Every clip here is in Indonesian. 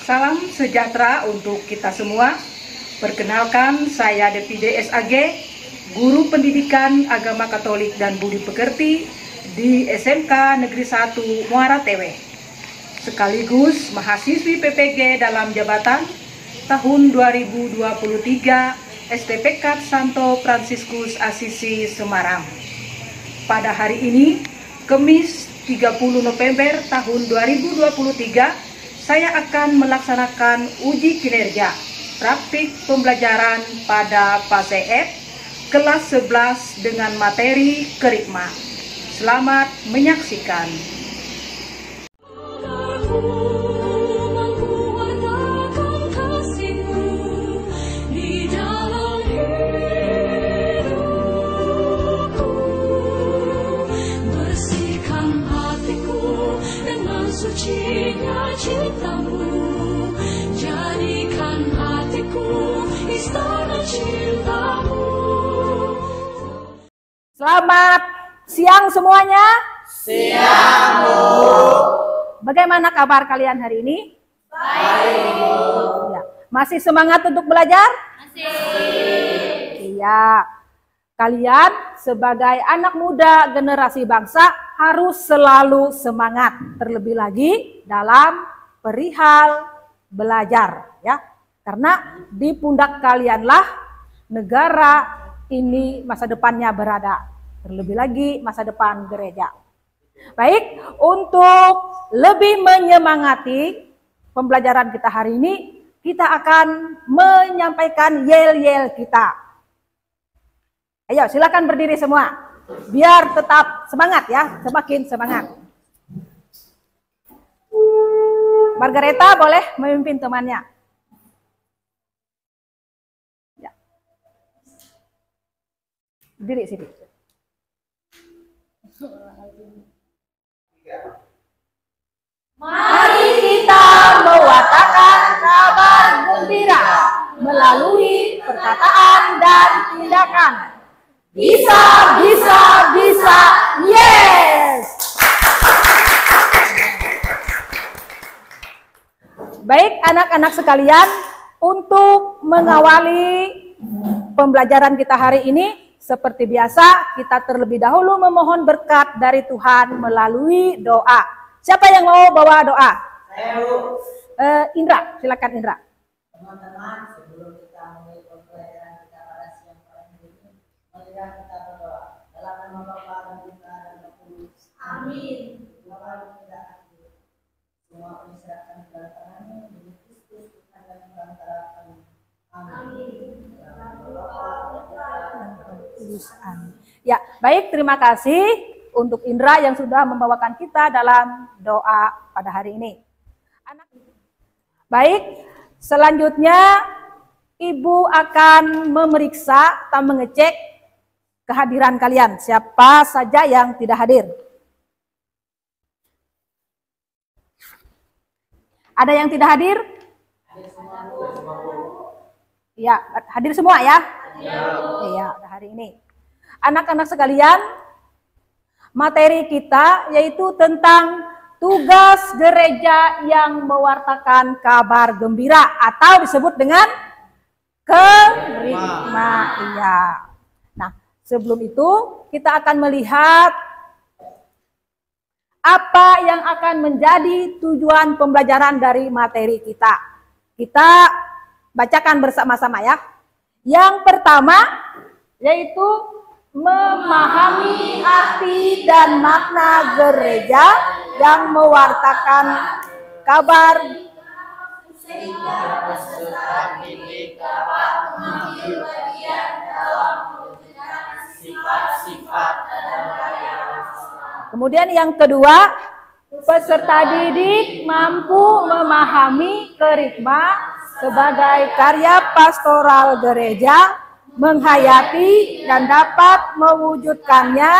Salam sejahtera untuk kita semua. Perkenalkan, saya Depide SAG, Guru Pendidikan Agama Katolik dan Budi Pekerti di SMK Negeri 1 Muara Tewe. Sekaligus mahasiswi PPG dalam jabatan tahun 2023 STPK Santo Fransiskus Asisi Semarang. Pada hari ini, Kamis 30 November tahun 2023, saya akan melaksanakan uji kinerja praktik pembelajaran pada fase F kelas 11 dengan materi kerikma. Selamat menyaksikan. Sucinya cintamu, jadikan hatiku istana cintamu. Selamat siang semuanya. Siang, Bu. Bagaimana kabar kalian hari ini? Baik, Bu. Ya. Masih semangat untuk belajar? Masih. Iya. Kalian sebagai anak muda generasi bangsa harus selalu semangat, terlebih lagi dalam perihal belajar, ya. Karena di pundak kalianlah negara ini masa depannya berada, terlebih lagi masa depan gereja. Baik, untuk lebih menyemangati pembelajaran kita hari ini, kita akan menyampaikan yel-yel kita. Ayo, silakan berdiri semua, biar tetap semangat ya, semakin semangat. Margareta boleh memimpin temannya. Ya. Berdiri sini. Mari kita mewartakan kabar gembira melalui perkataan dan tindakan. Bisa, bisa, bisa, yes! Baik anak-anak sekalian, untuk mengawali pembelajaran kita hari ini, seperti biasa kita terlebih dahulu memohon berkat dari Tuhan melalui doa. Siapa yang mau bawa doa? Saya, Bu. Indra, silakan Indra. Teman-teman, sebelum kita mulai pembelajaran kita pada siang hari ini, marilah kita berdoa. Dalam nama Bapa dan Putra dan Roh Kudus. Amin. Tuhan kita akhir. Semua kami serahkan ke dalam tangan-Mu demi Kristus Tuhan dan Pengantara kami. Amin. Dalam nama Bapa, Putra dan Roh Kudus. Amin. Ya, baik, terima kasih untuk Indra yang sudah membawakan kita dalam doa pada hari ini. Baik, selanjutnya Ibu akan memeriksa atau mengecek kehadiran kalian. Siapa saja yang tidak hadir? Ada yang tidak hadir? Iya, hadir semua ya? Iya, hari ini. Anak-anak sekalian, materi kita yaitu tentang tugas gereja yang mewartakan kabar gembira atau disebut dengan kerikma. Iya. Nah, sebelum itu kita akan melihat apa yang akan menjadi tujuan pembelajaran dari materi kita. Kita bacakan bersama-sama ya. Yang pertama yaitu memahami arti dan makna gereja yang mewartakan kabar Sehingga peserta didik dapat mengambil bagian dalam mewujudkan sifat-sifat dan gaya Rasul. Kemudian yang kedua, peserta didik mampu memahami kerikma sebagai karya pastoral gereja, menghayati dan dapat mewujudkannya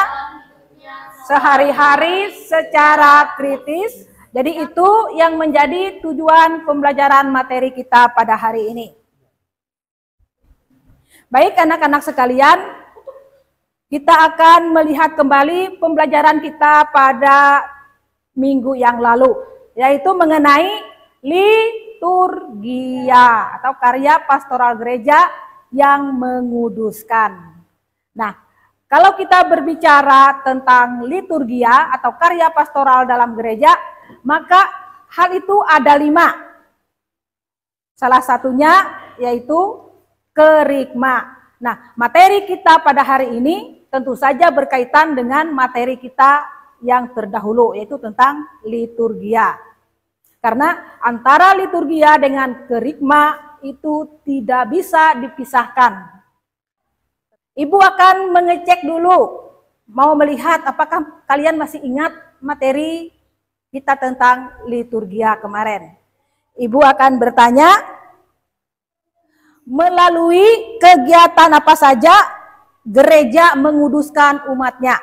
sehari-hari secara kritis. Jadi itu yang menjadi tujuan pembelajaran materi kita pada hari ini. Baik anak-anak sekalian, kita akan melihat kembali pembelajaran kita pada minggu yang lalu, yaitu mengenai liturgia atau karya pastoral gereja yang menguduskan. Nah, kalau kita berbicara tentang liturgia atau karya pastoral dalam gereja, maka hal itu ada 5. Salah satunya yaitu kerikma. Nah, materi kita pada hari ini tentu saja berkaitan dengan materi kita yang terdahulu, yaitu tentang liturgia. Karena antara liturgia dengan kerikma itu tidak bisa dipisahkan. Ibu akan mengecek dulu, mau melihat apakah kalian masih ingat materi kita tentang liturgia kemarin. Ibu akan bertanya, melalui kegiatan apa saja gereja menguduskan umatnya?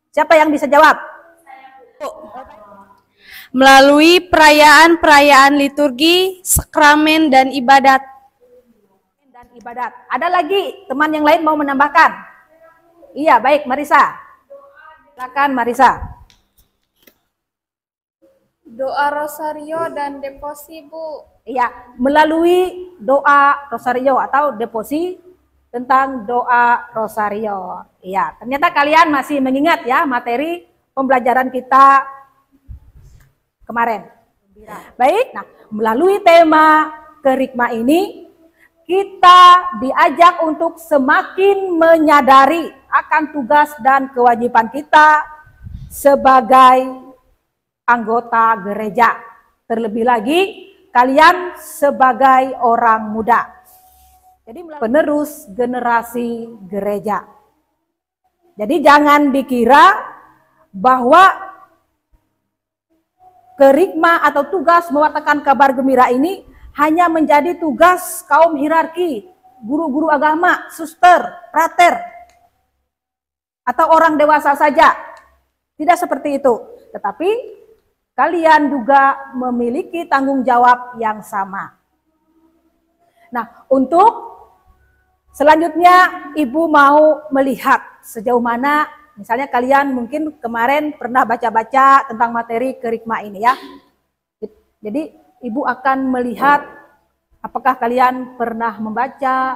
Siapa yang bisa jawab? Melalui perayaan-perayaan liturgi, sakramen, dan ibadat. Ada lagi teman yang lain mau menambahkan? Iya, baik, Marisa. Silakan Marisa. Doa rosario dan deposi, Bu. Iya, melalui doa rosario atau deposi tentang doa rosario. Iya, ternyata kalian masih mengingat ya materi pembelajaran kita kemarin. Baik, nah melalui tema kerikma ini kita diajak untuk semakin menyadari akan tugas dan kewajiban kita sebagai anggota gereja. Terlebih lagi kalian sebagai orang muda. Jadi penerus generasi gereja. Jadi jangan dikira bahwa kerikma atau tugas mewartakan kabar gembira ini hanya menjadi tugas kaum hierarki, guru-guru agama, suster, prater, atau orang dewasa saja. Tidak seperti itu. Tetapi kalian juga memiliki tanggung jawab yang sama. Nah, untuk selanjutnya Ibu mau melihat sejauh mana, misalnya kalian mungkin kemarin pernah baca-baca tentang materi kerikma ini ya. Jadi Ibu akan melihat apakah kalian pernah membaca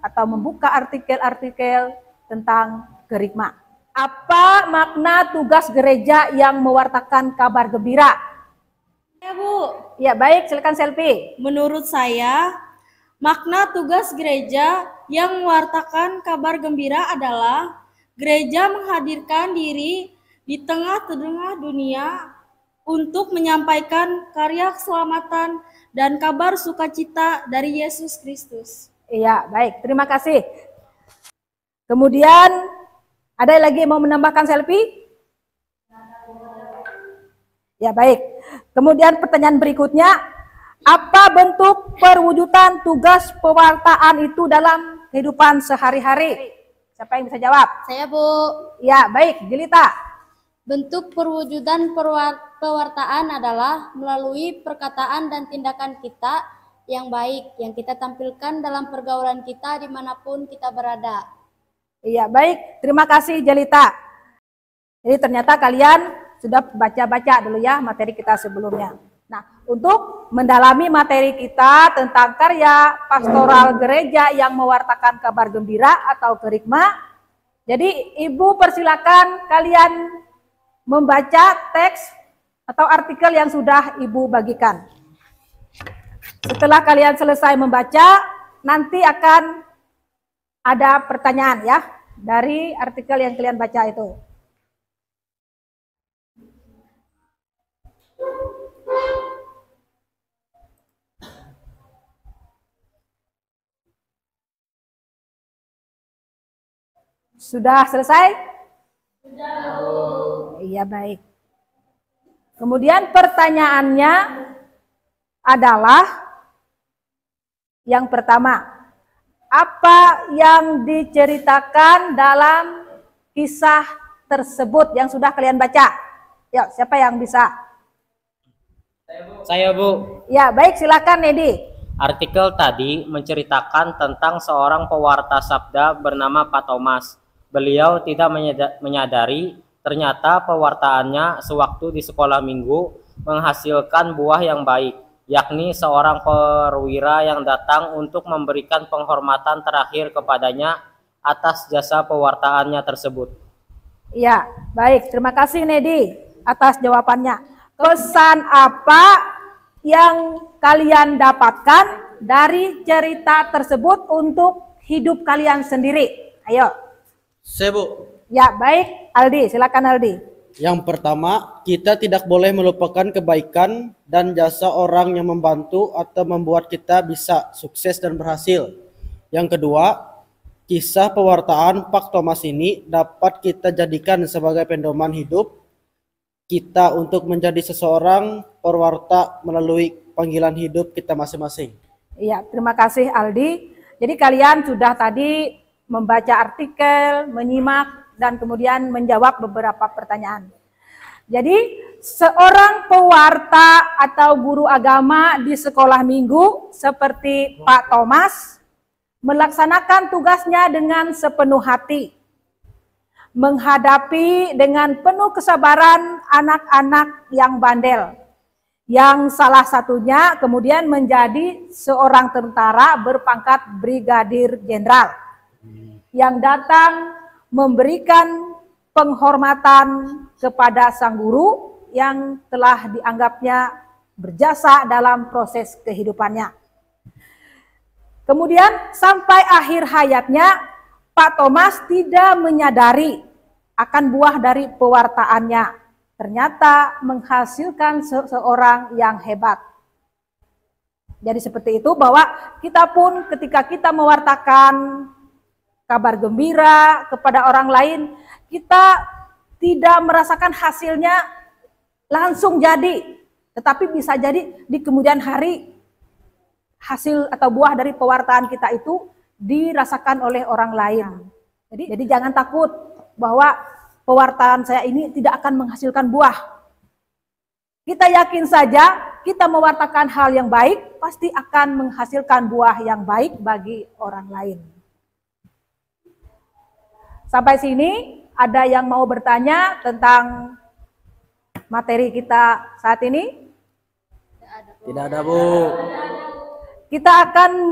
atau membuka artikel-artikel tentang kerikma. Apa makna tugas gereja yang mewartakan kabar gembira? Ya, Bu. Ya, baik, silakan Selfie. Menurut saya, makna tugas gereja yang mewartakan kabar gembira adalah gereja menghadirkan diri di tengah-tengah dunia untuk menyampaikan karya keselamatan dan kabar sukacita dari Yesus Kristus. Iya, baik. Terima kasih. Kemudian, ada lagi yang mau menambahkan Selfie? Ya, baik. Kemudian pertanyaan berikutnya, apa bentuk perwujudan tugas pewartaan itu dalam kehidupan sehari-hari? Siapa yang bisa jawab? Saya, Bu. Ya, baik. Jelita. Bentuk perwujudan pewartaan adalah melalui perkataan dan tindakan kita yang baik, yang kita tampilkan dalam pergaulan kita dimanapun kita berada. Iya, baik. Terima kasih, Jelita. Jadi ternyata kalian sudah baca-baca dulu ya materi kita sebelumnya. Nah, untuk mendalami materi kita tentang karya pastoral gereja yang mewartakan kabar gembira atau kerikma, jadi Ibu persilakan kalian membaca teks atau artikel yang sudah Ibu bagikan. Setelah kalian selesai membaca, nanti akan ada pertanyaan ya dari artikel yang kalian baca itu. Sudah selesai? Iya, baik. Kemudian pertanyaannya adalah yang pertama, apa yang diceritakan dalam kisah tersebut yang sudah kalian baca? Ya, siapa yang bisa? Saya, Bu. Ya, baik, silakan Nedi. Artikel tadi menceritakan tentang seorang pewarta sabda bernama Pak Thomas. Beliau tidak menyadari ternyata pewartaannya sewaktu di sekolah minggu menghasilkan buah yang baik. yakni seorang perwira yang datang untuk memberikan penghormatan terakhir kepadanya atas jasa pewartaannya tersebut. Ya, baik. Terima kasih Nedi atas jawabannya. Pesan apa yang kalian dapatkan dari cerita tersebut untuk hidup kalian sendiri? Ayo. Sebu. Ya, baik. Aldi, silakan Aldi. Yang pertama, kita tidak boleh melupakan kebaikan dan jasa orang yang membantu atau membuat kita bisa sukses dan berhasil. Yang kedua, kisah pewartaan Pak Thomas ini dapat kita jadikan sebagai pedoman hidup kita untuk menjadi seseorang pewarta melalui panggilan hidup kita masing-masing. Iya, terima kasih Aldi. Jadi kalian sudah tadi membaca artikel, menyimak, dan kemudian menjawab beberapa pertanyaan. Jadi seorang pewarta atau guru agama di sekolah minggu seperti Pak Thomas melaksanakan tugasnya dengan sepenuh hati, menghadapi dengan penuh kesabaran anak-anak yang bandel, yang salah satunya kemudian menjadi seorang tentara berpangkat brigadir jenderal yang datang memberikan penghormatan kepada sang guru yang telah dianggapnya berjasa dalam proses kehidupannya. Kemudian sampai akhir hayatnya, Pak Thomas tidak menyadari akan buah dari pewartaannya. Ternyata menghasilkan seseorang yang hebat. Jadi seperti itu bahwa kita pun ketika kita mewartakan kabar gembira kepada orang lain, kita tidak merasakan hasilnya langsung jadi, tetapi bisa jadi di kemudian hari hasil atau buah dari pewartaan kita itu dirasakan oleh orang lain. Jadi jangan takut bahwa pewartaan saya ini tidak akan menghasilkan buah. Kita yakin saja kita mewartakan hal yang baik pasti akan menghasilkan buah yang baik bagi orang lain. Sampai sini ada yang mau bertanya tentang materi kita saat ini? Tidak ada, Bu. Kita akan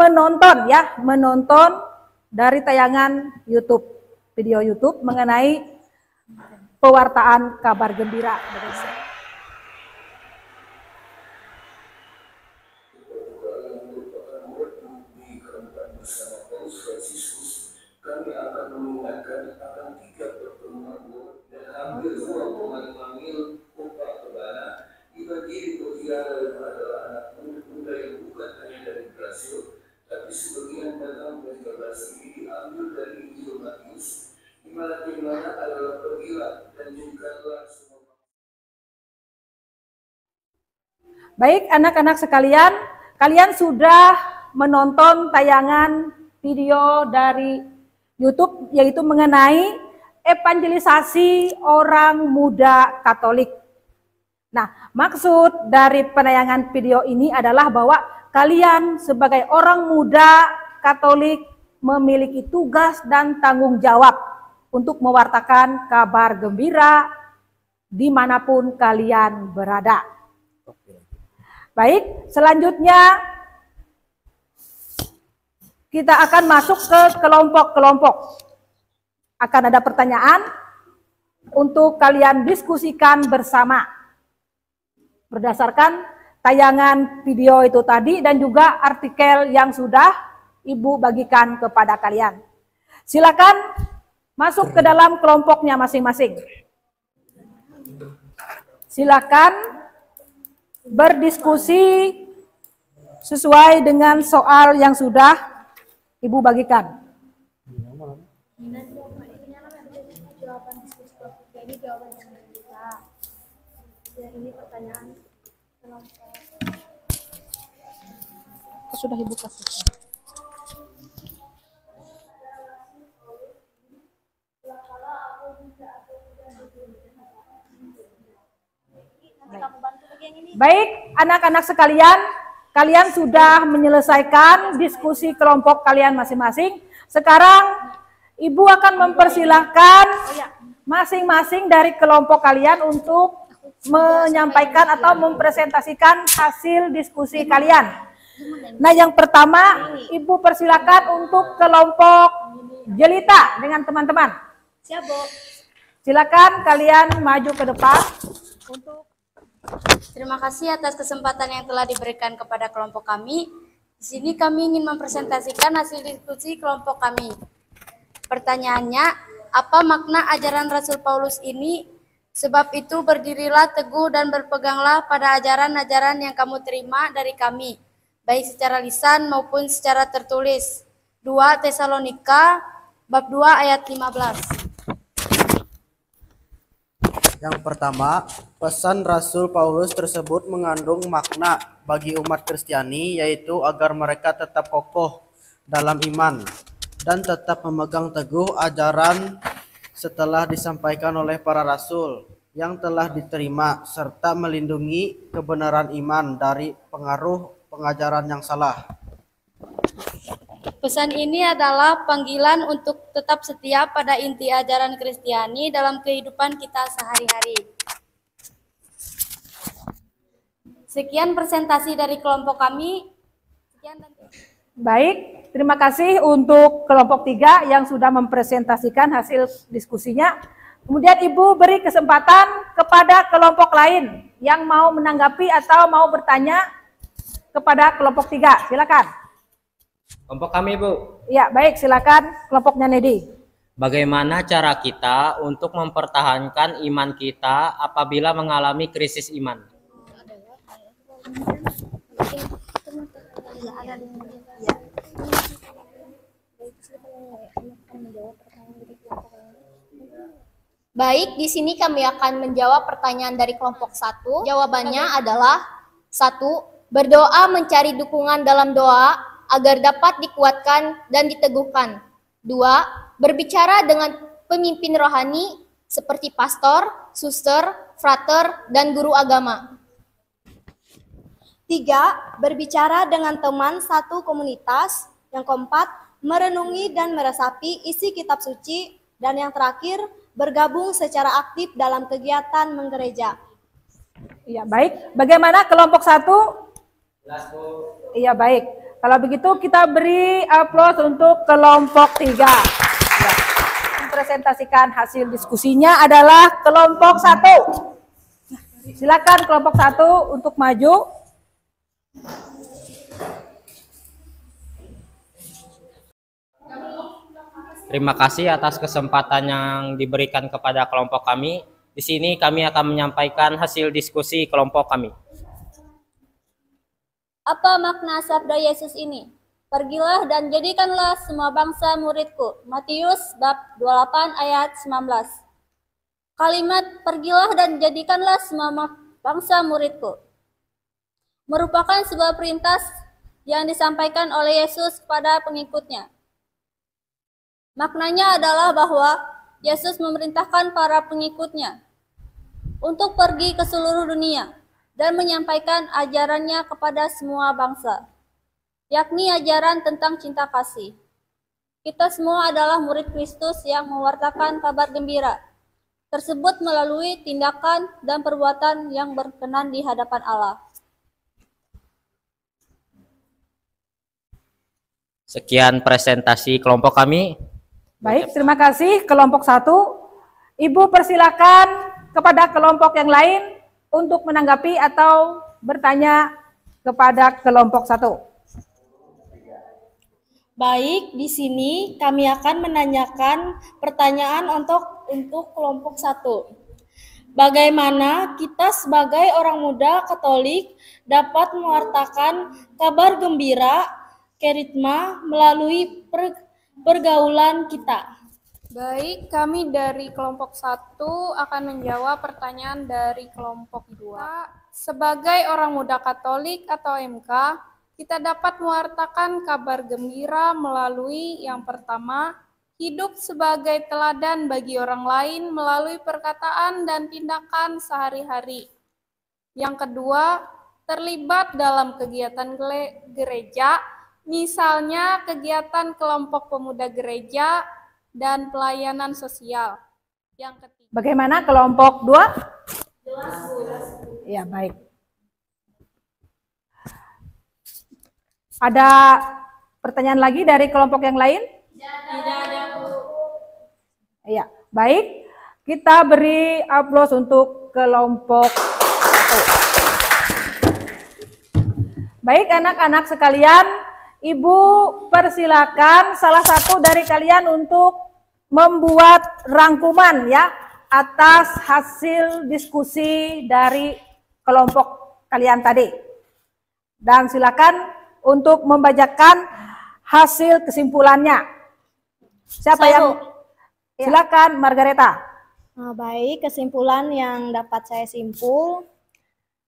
menonton dari tayangan YouTube, video YouTube mengenai pewartaan kabar gembira. Kami akan mengingatkan akan 3 pertemuan dan hampir semua pemanggil upah kebana dibagi perkiraan adalah anak muda yang bukan hanya dari Brasil, tapi sebagian datang dari Brasil ini diambil dari Injil Matius, di mana adalah pergilah dan jadikanlah semua. Baik anak-anak sekalian, kalian sudah menonton tayangan video dari YouTube yaitu mengenai evangelisasi orang muda Katolik. Nah, maksud dari penayangan video ini adalah bahwa kalian sebagai orang muda Katolik memiliki tugas dan tanggung jawab untuk mewartakan kabar gembira dimanapun kalian berada. Baik, selanjutnya kita akan masuk ke kelompok-kelompok. Akan ada pertanyaan untuk kalian diskusikan bersama. Berdasarkan tayangan video itu tadi dan juga artikel yang sudah Ibu bagikan kepada kalian. Silakan masuk ke dalam kelompoknya masing-masing. Silakan berdiskusi sesuai dengan soal yang sudah Ibu bagikan. Jawaban diskusi topik ini jawaban yang kita. Dan ini pertanyaan kelompok. Sudah Ibu kasih. Baik, anak-anak sekalian, kalian sudah menyelesaikan diskusi kelompok kalian masing-masing. Sekarang Ibu akan mempersilahkan masing-masing dari kelompok kalian untuk menyampaikan atau mempresentasikan hasil diskusi kalian. Nah, yang pertama, Ibu persilakan untuk kelompok jelita dengan teman-teman. Siap, Bu. Silakan kalian maju ke depan untuk. Terima kasih atas kesempatan yang telah diberikan kepada kelompok kami. Di sini kami ingin mempresentasikan hasil diskusi kelompok kami. Pertanyaannya, apa makna ajaran Rasul Paulus ini? Sebab itu berdirilah teguh dan berpeganglah pada ajaran-ajaran yang kamu terima dari kami, baik secara lisan maupun secara tertulis. 2 Tesalonika bab 2 ayat 15. Yang pertama, pesan Rasul Paulus tersebut mengandung makna bagi umat Kristiani, yaitu agar mereka tetap kokoh dalam iman dan tetap memegang teguh ajaran setelah disampaikan oleh para rasul yang telah diterima, serta melindungi kebenaran iman dari pengaruh pengajaran yang salah. Pesan ini adalah panggilan untuk tetap setia pada inti ajaran Kristiani dalam kehidupan kita sehari-hari. Sekian presentasi dari kelompok kami. Baik, terima kasih untuk kelompok 3 yang sudah mempresentasikan hasil diskusinya. Kemudian Ibu beri kesempatan kepada kelompok lain yang mau menanggapi atau mau bertanya kepada kelompok 3. Silakan. Kelompok kami, Bu. Ya, baik, silakan kelompoknya Nedi. Bagaimana cara kita untuk mempertahankan iman kita apabila mengalami krisis iman? Baik, di sini kami akan menjawab pertanyaan dari kelompok 1. Jawabannya adalah 1. Berdoa mencari dukungan dalam doa agar dapat dikuatkan dan diteguhkan. 2. Berbicara dengan pemimpin rohani seperti pastor, suster, frater, dan guru agama. 3. Berbicara dengan teman satu komunitas. Yang keempat, merenungi dan meresapi isi kitab suci. Dan yang terakhir, bergabung secara aktif dalam kegiatan menggereja. Iya, baik. Bagaimana kelompok 1? Iya, baik. Kalau begitu kita beri aplaus untuk kelompok 3. Ya. Mempresentasikan hasil diskusinya adalah kelompok 1. Silakan kelompok 1 untuk maju. Terima kasih atas kesempatan yang diberikan kepada kelompok kami. Di sini kami akan menyampaikan hasil diskusi kelompok kami. Apa makna sabda Yesus ini? Pergilah dan jadikanlah semua bangsa muridku. Matius bab 28 ayat 19. Kalimat pergilah dan jadikanlah semua bangsa muridku merupakan sebuah perintah yang disampaikan oleh Yesus kepada pengikutnya. Maknanya adalah bahwa Yesus memerintahkan para pengikutnya untuk pergi ke seluruh dunia dan menyampaikan ajarannya kepada semua bangsa, yakni ajaran tentang cinta kasih. Kita semua adalah murid Kristus yang mewartakan kabar gembira tersebut melalui tindakan dan perbuatan yang berkenan di hadapan Allah. Sekian presentasi kelompok kami. Baik, terima kasih kelompok 1. Ibu persilakan kepada kelompok yang lain untuk menanggapi atau bertanya kepada kelompok 1. Baik, di sini kami akan menanyakan pertanyaan untuk kelompok 1. Bagaimana kita sebagai orang muda Katolik dapat mewartakan kabar gembira kerigma melalui pergaulan kita? Baik, kami dari kelompok 1 akan menjawab pertanyaan dari kelompok 2. Sebagai orang muda Katolik atau MK, kita dapat mewartakan kabar gembira melalui yang pertama, hidup sebagai teladan bagi orang lain melalui perkataan dan tindakan sehari-hari. Yang kedua, terlibat dalam kegiatan gereja, misalnya kegiatan kelompok pemuda gereja dan pelayanan sosial. Yang ketiga. Bagaimana kelompok 2? Jelas, Bu. Ya, baik. Ada pertanyaan lagi dari kelompok yang lain? Tidak ada, Bu. Ya, baik. Kita beri aplaus untuk kelompok 1. Baik, anak-anak sekalian, Ibu persilakan salah satu dari kalian untuk membuat rangkuman ya atas hasil diskusi dari kelompok kalian tadi. Dan silakan untuk membacakan hasil kesimpulannya. Siapa Saya, yang? Bu. Silakan, Margareta. Baik, kesimpulan yang dapat saya simpul.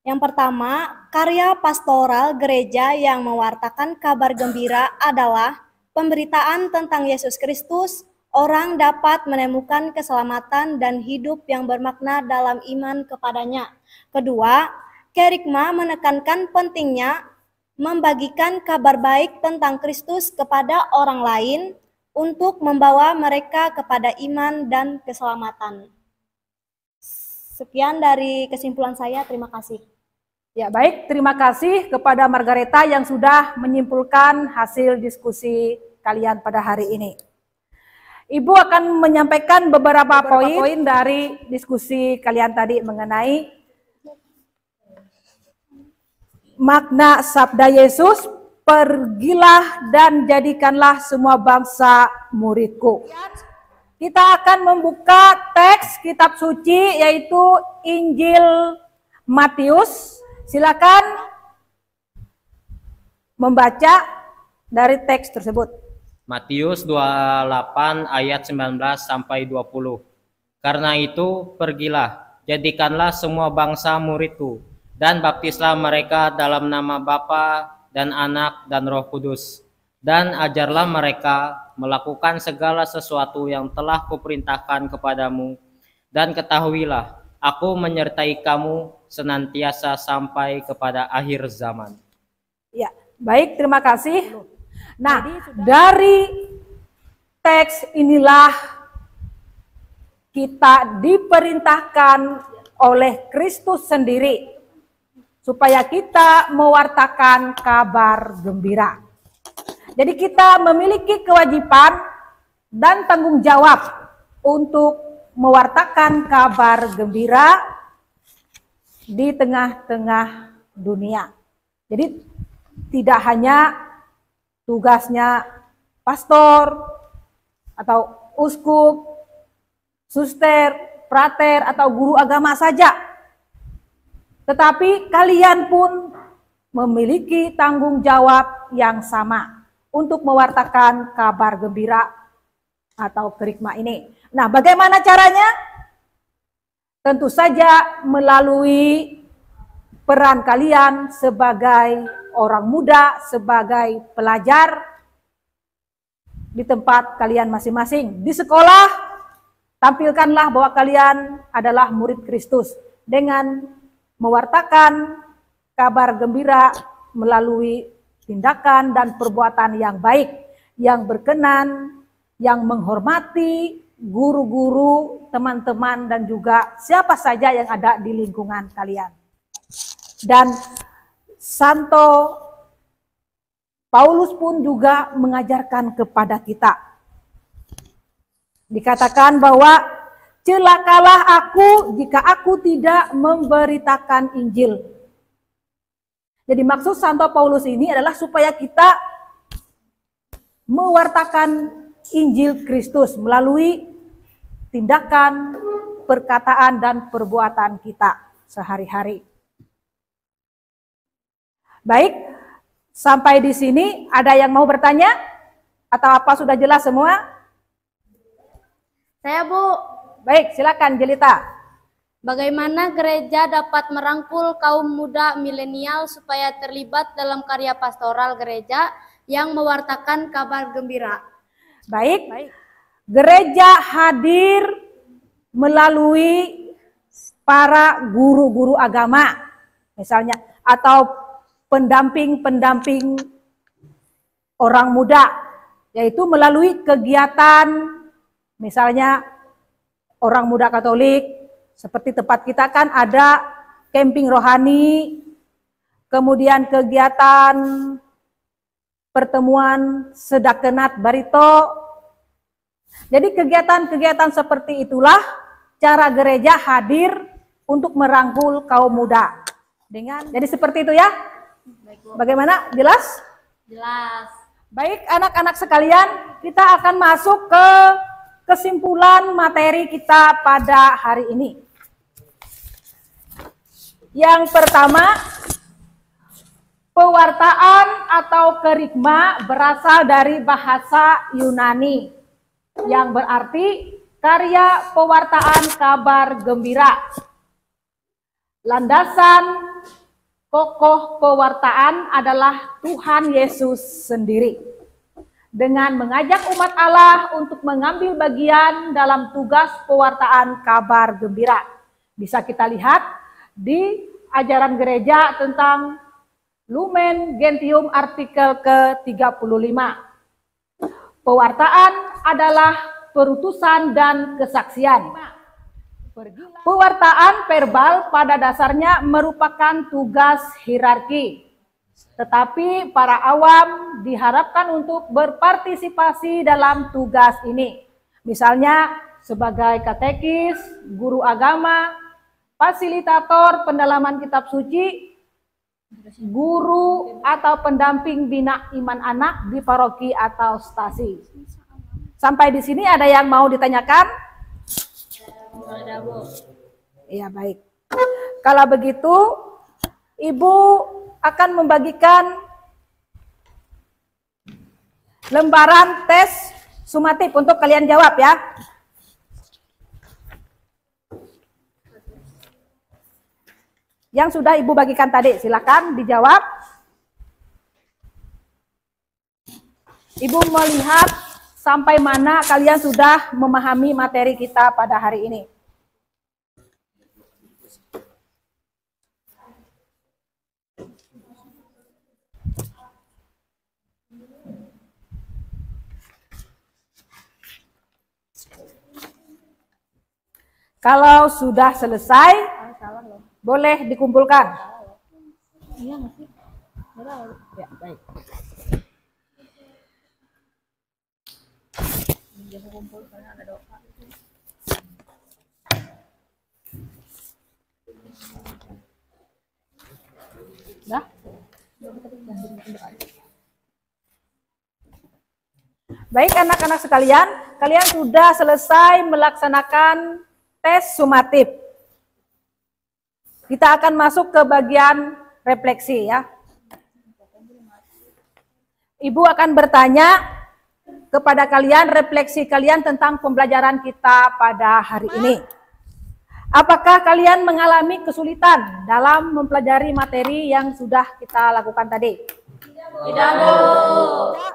Yang pertama, karya pastoral gereja yang mewartakan kabar gembira adalah pemberitaan tentang Yesus Kristus. Orang dapat menemukan keselamatan dan hidup yang bermakna dalam iman kepadanya. Kedua, kerigma menekankan pentingnya membagikan kabar baik tentang Kristus kepada orang lain untuk membawa mereka kepada iman dan keselamatan. Sekian dari kesimpulan saya, terima kasih. Ya, baik, terima kasih kepada Margareta yang sudah menyimpulkan hasil diskusi kalian pada hari ini. Ibu akan menyampaikan beberapa poin dari diskusi kalian tadi mengenai makna sabda Yesus, pergilah dan jadikanlah semua bangsa muridku. Kita akan membuka teks kitab suci yaitu Injil Matius. Silakan membaca dari teks tersebut. Matius 28 ayat 19 sampai 20. Karena itu pergilah, jadikanlah semua bangsa muridku, dan baptislah mereka dalam nama Bapa dan Anak dan Roh Kudus, dan ajarlah mereka melakukan segala sesuatu yang telah kuperintahkan kepadamu, dan ketahuilah, aku menyertai kamu senantiasa sampai kepada akhir zaman. Ya, baik, terima kasih. Nah, dari teks inilah kita diperintahkan oleh Kristus sendiri supaya kita mewartakan kabar gembira. Jadi kita memiliki kewajiban dan tanggung jawab untuk mewartakan kabar gembira di tengah-tengah dunia. Jadi tidak hanya tugasnya pastor atau uskup, suster, prater atau guru agama saja. Tetapi kalian pun memiliki tanggung jawab yang sama untuk mewartakan kabar gembira atau kerigma ini. Nah, bagaimana caranya? Tentu saja melalui peran kalian sebagai orang muda, sebagai pelajar di tempat kalian masing-masing. Di sekolah, tampilkanlah bahwa kalian adalah murid Kristus dengan mewartakan kabar gembira melalui tindakan dan perbuatan yang baik, yang berkenan, yang menghormati guru-guru, teman-teman, dan juga siapa saja yang ada di lingkungan kalian. Dan Santo Paulus pun juga mengajarkan kepada kita. Dikatakan bahwa celakalah aku jika aku tidak memberitakan Injil. Jadi maksud Santo Paulus ini adalah supaya kita mewartakan Injil Kristus melalui tindakan, perkataan, dan perbuatan kita sehari-hari. Baik, sampai di sini ada yang mau bertanya? Atau apa sudah jelas semua? Saya, Bu. Baik, silakan Jelita. Bagaimana gereja dapat merangkul kaum muda milenial supaya terlibat dalam karya pastoral gereja yang mewartakan kabar gembira? Baik, gereja hadir melalui para guru-guru agama, misalnya, atau pendamping-pendamping orang muda, yaitu melalui kegiatan, misalnya orang muda Katolik, seperti tempat kita kan ada camping rohani, kemudian kegiatan pertemuan sedakenat barito. Jadi kegiatan-kegiatan seperti itulah cara gereja hadir untuk merangkul kaum muda. Jadi seperti itu ya. Bagaimana? Jelas? Jelas. Baik anak-anak sekalian, kita akan masuk ke kesimpulan materi kita pada hari ini. Yang pertama, pewartaan atau kerigma berasal dari bahasa Yunani yang berarti karya pewartaan kabar gembira. Landasan kokoh pewartaan adalah Tuhan Yesus sendiri. Dengan mengajak umat Allah untuk mengambil bagian dalam tugas pewartaan kabar gembira. Bisa kita lihat di ajaran gereja tentang Lumen Gentium artikel ke-35. Pewartaan adalah perutusan dan kesaksian. Pewartaan verbal pada dasarnya merupakan tugas hierarki, tetapi para awam diharapkan untuk berpartisipasi dalam tugas ini. Misalnya sebagai katekis, guru agama, fasilitator pendalaman kitab suci, guru atau pendamping bina iman anak di paroki atau stasi. Sampai di sini ada yang mau ditanyakan? Iya, baik. Kalau begitu, Ibu akan membagikan lembaran tes sumatif untuk kalian jawab ya. Yang sudah Ibu bagikan tadi, silakan dijawab. Ibu melihat sampai mana kalian sudah memahami materi kita pada hari ini. Kalau sudah selesai, boleh dikumpulkan. Iya nggak sih? Ya, baik. Dah? Baik anak-anak sekalian, kalian sudah selesai melaksanakan tes sumatif. Kita akan masuk ke bagian refleksi ya. Ibu akan bertanya kepada kalian, refleksi kalian tentang pembelajaran kita pada hari ini. Apakah kalian mengalami kesulitan dalam mempelajari materi yang sudah kita lakukan tadi? Tidak, Bu.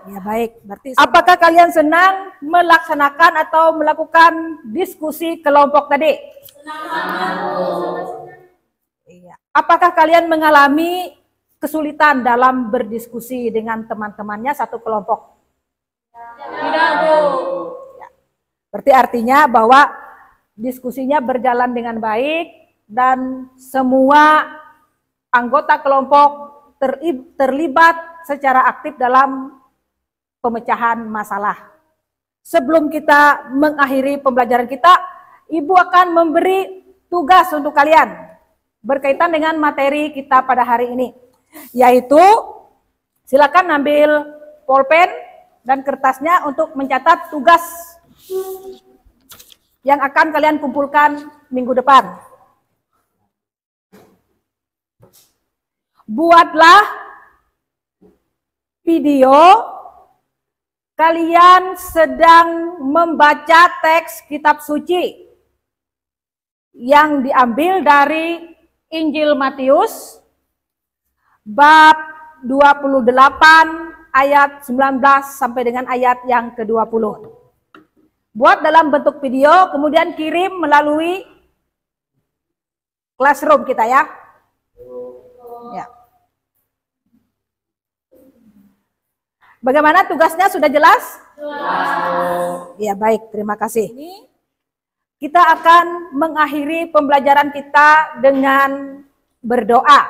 Ya, baik. Berarti apakah kalian senang melaksanakan atau melakukan diskusi kelompok tadi? Senang, Bu. Iya. Apakah kalian mengalami kesulitan dalam berdiskusi dengan teman-temannya satu kelompok? Tidak, Bu. Ya. Berarti artinya bahwa diskusinya berjalan dengan baik dan semua anggota kelompok terlibat secara aktif dalam pemecahan masalah. Sebelum kita mengakhiri pembelajaran kita, Ibu akan memberi tugas untuk kalian berkaitan dengan materi kita pada hari ini, yaitu silakan ambil pulpen dan kertasnya untuk mencatat tugas yang akan kalian kumpulkan minggu depan. Buatlah video kalian sedang membaca teks kitab suci yang diambil dari Injil Matius bab 28 ayat 19 sampai dengan ayat yang ke-20. Buat dalam bentuk video, kemudian kirim melalui classroom kita ya. Ya. Bagaimana tugasnya, sudah jelas? Jelas. Ya, baik, terima kasih. Kita akan mengakhiri pembelajaran kita dengan berdoa.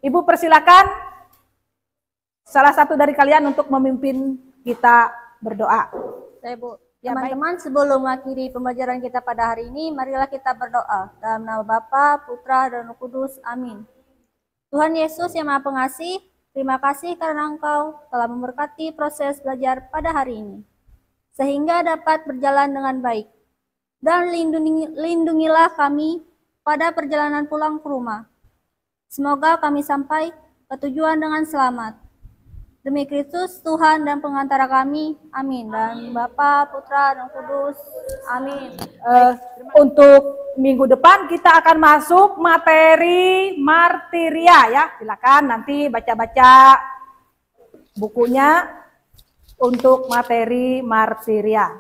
Ibu persilakan salah satu dari kalian untuk memimpin kita berdoa. Saya Bu. Ya, Teman-teman, sebelum mengakhiri pembelajaran kita pada hari ini, marilah kita berdoa. Dalam nama Bapa, Putra, dan Roh Kudus. Amin. Tuhan Yesus yang Maha Pengasih, terima kasih karena Engkau telah memberkati proses belajar pada hari ini, sehingga dapat berjalan dengan baik. Dan lindungilah kami pada perjalanan pulang ke rumah. Semoga kami sampai ke tujuan dengan selamat. Demi Kristus, Tuhan dan pengantara kami, amin. Dan Bapa, Putra, dan Kudus, amin. Untuk minggu depan kita akan masuk materi martiria ya. Silakan nanti baca-baca bukunya untuk materi martiria.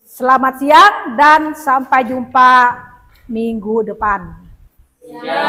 Selamat siang dan sampai jumpa minggu depan. Ya,